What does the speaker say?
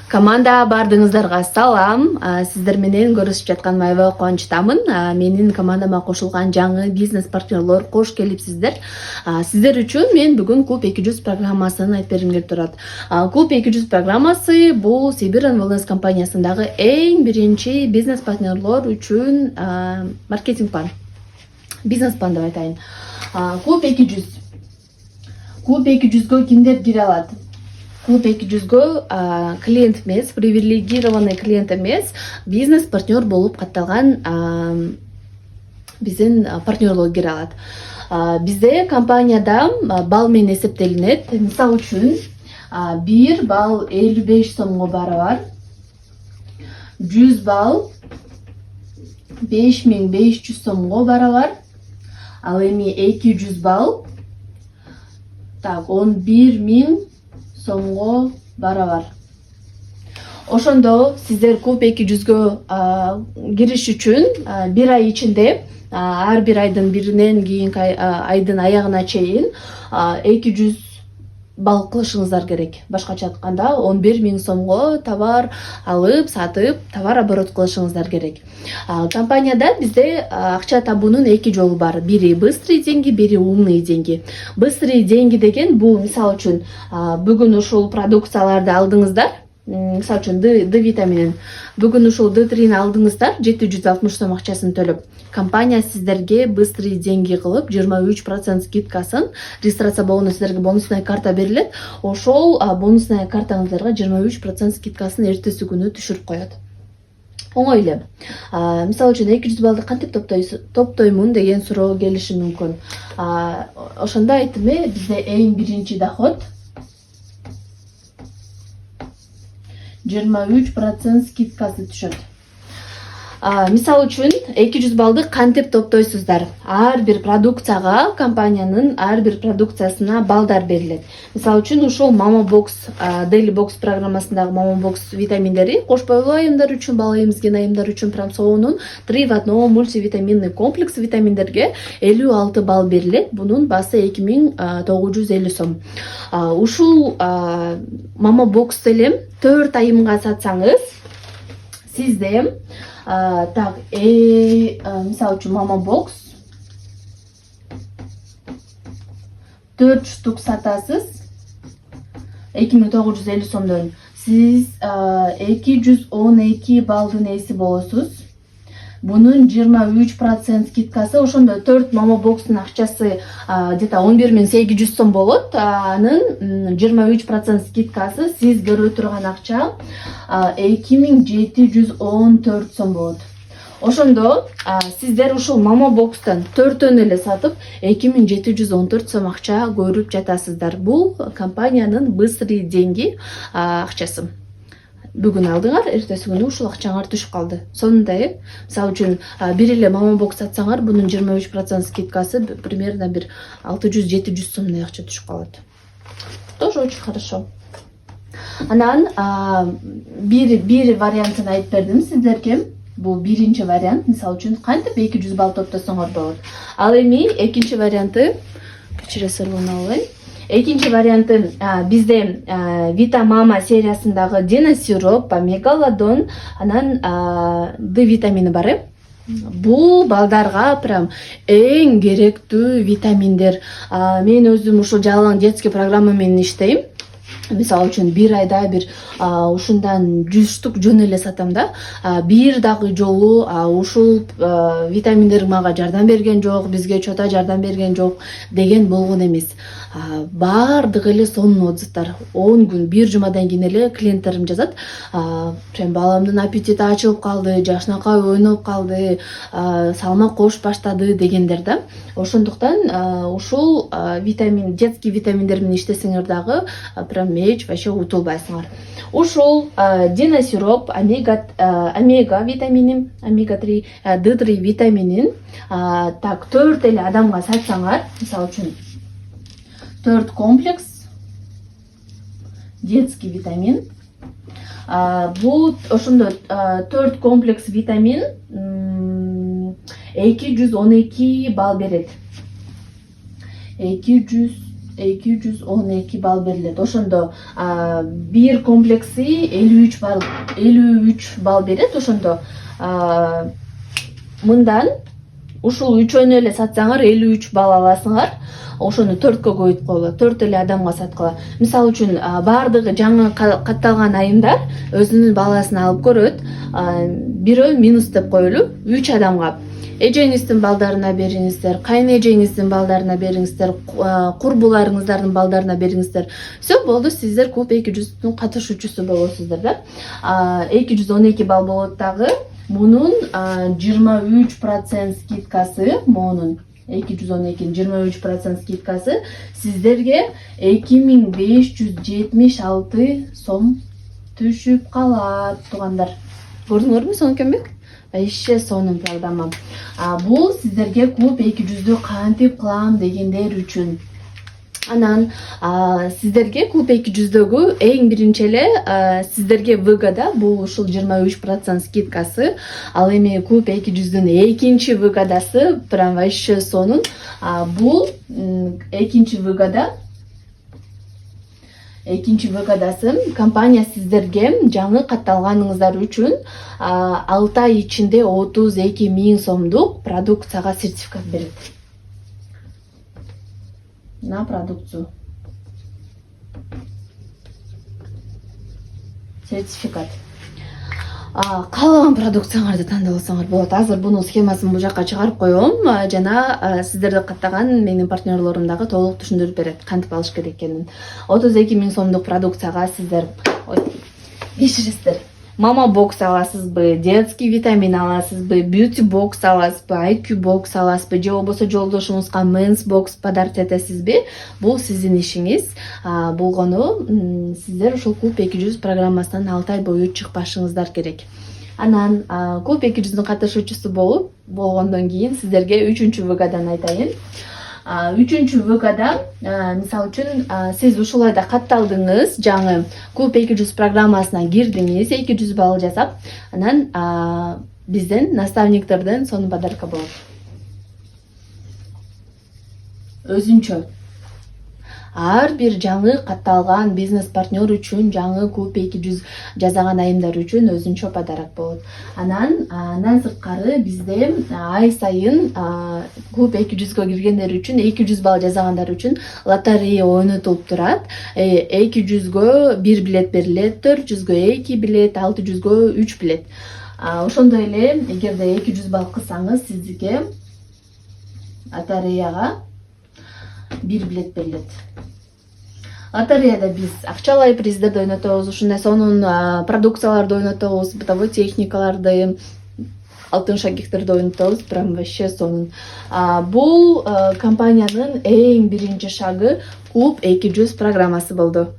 Команда бардыңыздарга салам. Сиздер менен көрүшүп жатканыма аябай кубанычтамын. Менин командама кошулган жаңы бизнес партнерлор кош келипсиздер. Сиздер үчүн мен бүгүн Клуб 200 программасын айтып бергим келип турат. Клуб 200 программасы бул Сибир Wellness компаниясындагы эң биринчи бизнес партнерлор үчүн маркетинг план. Бизнес план деп айтайын. Клуб 200. Клуб 200-гө кимдер кире алат? Клуб 200-гө клиент эмес, привилегированный клиент эмес, бизнес партнер болуп катталган биздин партнерлор кире алат. Бизде компанияда балл менен эсептелинет. Мисалы үчүн 1 балл 55 сомго барабар, 100 балл 5500 сомго барабар, ал эми 200 балл 11.000 сомго барабар. Ошондо сиздер Клуб 200-гө кириш үчүн бир ай ичинде ар бир айдын биринен кийинки айдын аягына чейин 200 балл кылышыңыздар керек. Башкача айтканда 11.000 сомго товар алып, сатып, товар оборот кылышыңыздар керек. Компанияда бизде акча табуунун эки жолу бар. Бири быстрый деньги, бири умный деньги. Быстрый деньги деген бул мисалы үчүн бүгүн ушул продукцияларды алдыңыздар. Мисалы үчүн D витаминин. Бүгүн ушул D3-ни алдыңыздар, 760 сом акчасын төлөп. Компания сиздерге быстрый деньги кылып 23% скидкасын, регистрация болгондо сиздерге бонусная карта берилет. Ошол бонусная картаңыздарга 23% скидкасын эртеси күнү түшүрүп коет. Оңой эле. Мисалы үчүн 200 баллды кантип топтоймун деген суроо келиши мүмкүн. Ошондо айтыме бизде эң биринчи доход 23% скидкасы түшөт. Мисалы үчүн 200 баллды кантип топтойсуздар? Ар бир продукцияга компаниянын ар бир продукциясына балдар берилет. Мисалы үчүн ушул Mama Box, Daily Box программасындагы Mama Box витаминдери кош бойлуу айымдар үчүн, бала эмизген айымдар үчүн прям сонун 3 в 1 мультивитаминный комплекс витаминдерге 56 балл берилет. Бунун баасы 2950 сом. Ушул Mama Box элем 4 айымга сатсаңыз, сизде мисалы үчүн Mama Box 4 штук сатасыз 2950 сомдон. Сиз 212 баллдын ээси болосуз. Бунун 23% скидкасы, ошондо 4 Mama Box'тун акчасы где-то 11.800 сом болот. Анын 23% скидкасы сиз көрө турган акча 2714 сом болот. Ошондо сиздер ушул Mama Box'тан 4-төн эле сатып 2714 сом акча көрүп жатасыздар. Бул компаниянын быстрый деньги акчасы. Бүгүн алдыңар, эртеси күнү ушул акчаңар түшүп калды. Сонундай, мисалы үчүн бир эле Mama Box сатсаңар, бунун 23% скидкасы примерно бир 600-700 сомдой акча түшүп калат. Тоже очень хорошо. Анан бир вариантын айтып бердим сиздерге. Бул биринчи вариант. Мисалы үчүн кантип 200 балл топтосоңор болот. Ал эми экинчи варианты кечиресиңер алайын. Экинчи варианты бизде Vita Mama сериясындагы Dina сироп, Мегалодон, анан D витамини бар. Бул балдарга прям эң керектүү витаминдер. Мен өзүм ушул жалаң детский программа менен иштейм. Мисалы үчүн бир айда бир ушундан 100 штук жөн эле сатам да. Бир дагы жолу ушул витаминдер мага жардам берген жок, бизге чота жардам берген жок деген болгон эмес. Бардыгы эле сонун отзывдар. 10 күн, бир жумадан кийин эле клиенттерим жазат. Прям баламдын аппетити ачылып калды, жашынакай ойноп калды, салмак кош баштады дегендер да. Ошондуктан ушул витамин, детский витаминдер менен иштесеңер дагы прям эч вообще утулбайсыңар. Ушул Dina сироп, омега витамини, омега-3, D3 витаминин 4 эле адамга сатсаңар, мисалы үчүн 4 комплекс детский витамин. Бул ошондо 4 комплекс витамин 212 балл берет. 212 212 балл берилет. Ошондо бир комплекси 53 балл берет. Ошондо мындан ушул үчөөнү эле сатсаңар 53 балл аласыңар. Ошону 4кө көбөйтүп койгула, 4 эле адамга саткыла. Мисалы үчүн баардыгы жаңы катталган айымдар өзүнүн баласын алып көрөт. Бирөө минус деп коелу, 3 адамга. Эжеңиздин балдарына бериңиздер, кайнэжеңиздин балдарына бериңиздер, курбуларыңыздардын балдарына бериңиздер. Все болду, сиздер клуб 200-дун катышуучусу болосуздар да. 212 балл болот дагы. Мунун 23% скидкасы, монун 212 23% скидкасы сиздерге 2576 сом түшүп калат, туугандар. Көрдүңөрбү Сонкенбек? Иши сонун программа. Бул сиздерге клуб 200-дү кантип кылам дегендер үчүн. Анан сиздерге клуб 200-дөгү эң биринчи эле сиздерге выгода бул ушул 23% скидкасы. Ал эми клуб 200-дүн экинчи выгодасы прям вообще сонун. Бул экинчи выгодасы компания сиздерге жаңы катталганыңыздар үчүн 6 ай ичинде 32 000 сомдук продукцияга сертификат берет. На продукцию. Сертификат. Каалаган продукцияңарды тандап алсаңар болот. Азыр буну схемасын бул жакка чыгарып коем. Жана сиздерди каттаган менин партнерлорум дагы толук түшүндүрүп берет кантип алыш керек экенин. 32 000 сомдук продукцияга сиздер кечиресиздер. Мама бокс аласызбы, детский витамин аласызбы, бьюти бокс аласызбы, IQ бокс аласызбы, же болбосо жолдошуңузга менс бокс подарок этесизби? Бул сиздин ишиңиз. Болгону сиздер ушул клуб 200 программасынан 6 ай бою чыкпашыңыздар керек. Анан клуб 200-дун катышуучусу болгондон кийин сиздерге 3-выгодан айтайын. 3-выгода, мисалы үчүн, сиз ушулайда катталдыңыз, жаңы клуб 200 программасына кирдиңиз, 200 балл жасап, анан бизден наставниктерден сонун подарка болот. Өзүнчө. Ар бир жаңы катталган бизнес партнер үчүн, жаңы клуб 200 жасаган айымдар үчүн өзүнчө подарок болот. Андан сырткары бизде ай сайын клуб 200-гө киргендер үчүн 200 балл жасагандар үчүн лотерея ойнотулуп турат. 200-гө 1 билет берилет, 400-гө 2 билет, 600-гө 3 билет. Ошондой эле эгерде 200 балл кылсаңыз, сизге лотереяга 1 билет берилет. Лотереяда биз акчалай приздерди ойнотобуз, ушундай сонун продукцияларды ойнотобуз, бытовой техникаларды, алтын шагектерди ойнотобуз, прям вообще сонун. Бул компаниянын эң биринчи шагы клуб 200 программасы болду.